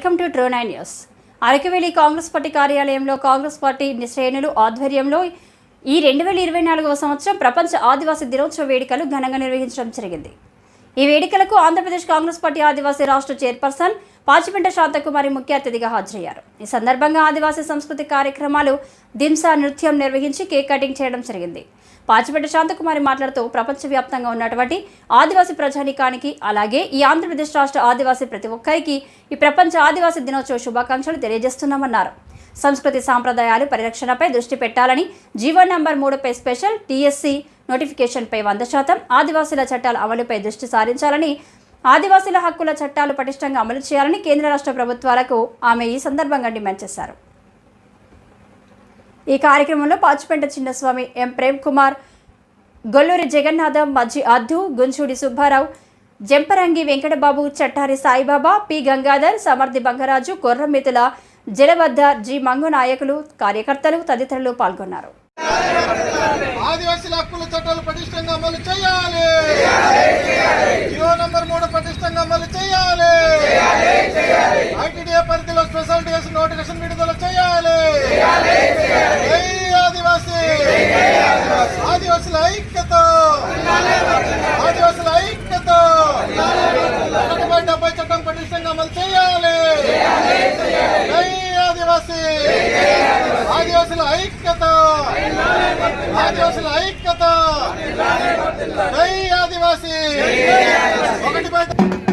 Welcome to true 9 news. Araku Valley Congress party కార్యాలయంలో Congress party శ్రేణులు ఆధ్వర్యంలో ఈ 2024వ సంవత్సరం ప్రపంచ ఆదివాసీ దినోత్సవ వేడుకలు ఘనంగా నిర్వహించడం జరిగింది. ఈ వేడుకలకు ఆంధ్రప్రదేశ్ కాంగ్రెస్ పార్టీ ఆదివాసీ రాష్ట్ర చైర్పర్సన్ పాచిపెంట శాంతకుమారి ముఖ్య అతిథిగా హాజరయ్యారు. ఈ సందర్భంగా ఆదివాసీ సంస్కృతి కార్యక్రమాలు, దింసా నృత్యం నిర్వహించి కేక్ కటింగ్ చేయడం జరిగింది. పాచిపెంట శాంతకుమారి మాట్లాడుతూ ప్రపంచవ్యాప్తంగా ఉన్నటువంటి ఆదివాసీ ప్రజానీకానికి, అలాగే ఈ ఆంధ్రప్రదేశ్ రాష్ట్ర ఆదివాసీ ప్రతి ఒక్కరికి ఈ ప్రపంచ ఆదివాసీ దినోత్సవ శుభాకాంక్షలు తెలియజేస్తున్నామన్నారు. సంస్కృతి సాంప్రదాయాలు పరిరక్షణపై దృష్టి పెట్టాలని, జీవో నంబర్ 3పై స్పెషల్ టీఎస్సీ నోటిఫికేషన్పై 100%, ఆదివాసీల చట్టాల అమలుపై దృష్టి సారించాలని, ఆదివాసీల హక్కుల చట్టాలు పటిష్టంగా అమలు చేయాలని కేంద్ర రాష్ట్ర ప్రభుత్వాలకు ఆమె ఈ సందర్భంగా డిమాండ్ చేశారు. ఈ కార్యక్రమంలో పాచిపెంట చిన్నస్వామి, ఎం ప్రేమ్ కుమార్, గొల్లూరి జగన్నాథం, మజ్జి అద్దు, గుంచూడి సుబ్బారావు, జంపరంగి వెంకటబాబు, చట్టారి సాయిబాబా, పి గంగాధర్, సమర్థి బంగరాజు, కొర్రమితుల జలబద్దర్, జి మంగు నాయకులు, కార్యకర్తలు తదితరులు పాల్గొన్నారు. ఆదివాసీల హక్కుల చట్టాలు పటిష్టంగా అమలు చేయాలి. జీవో నంబర్ 3 పటిష్టంగా అమలు చేయాలి. ఐటీడీఏ పరిధిలో స్పెషల్ టీఎస్సీ నోటిఫికేషన్ విడుదల చేయాలి. ఆదివాసీ ఆదివాసుల ఐక్యత, ఆదివాసుల ఐక్యత. 170 చట్టం పటిష్టంగా అమలు చేయాలి. ఆదివాసీ ఆదివాసుల ఐక్యత, ఆదివాసుల ఐక్యత. జై ఆదివాసీ. 1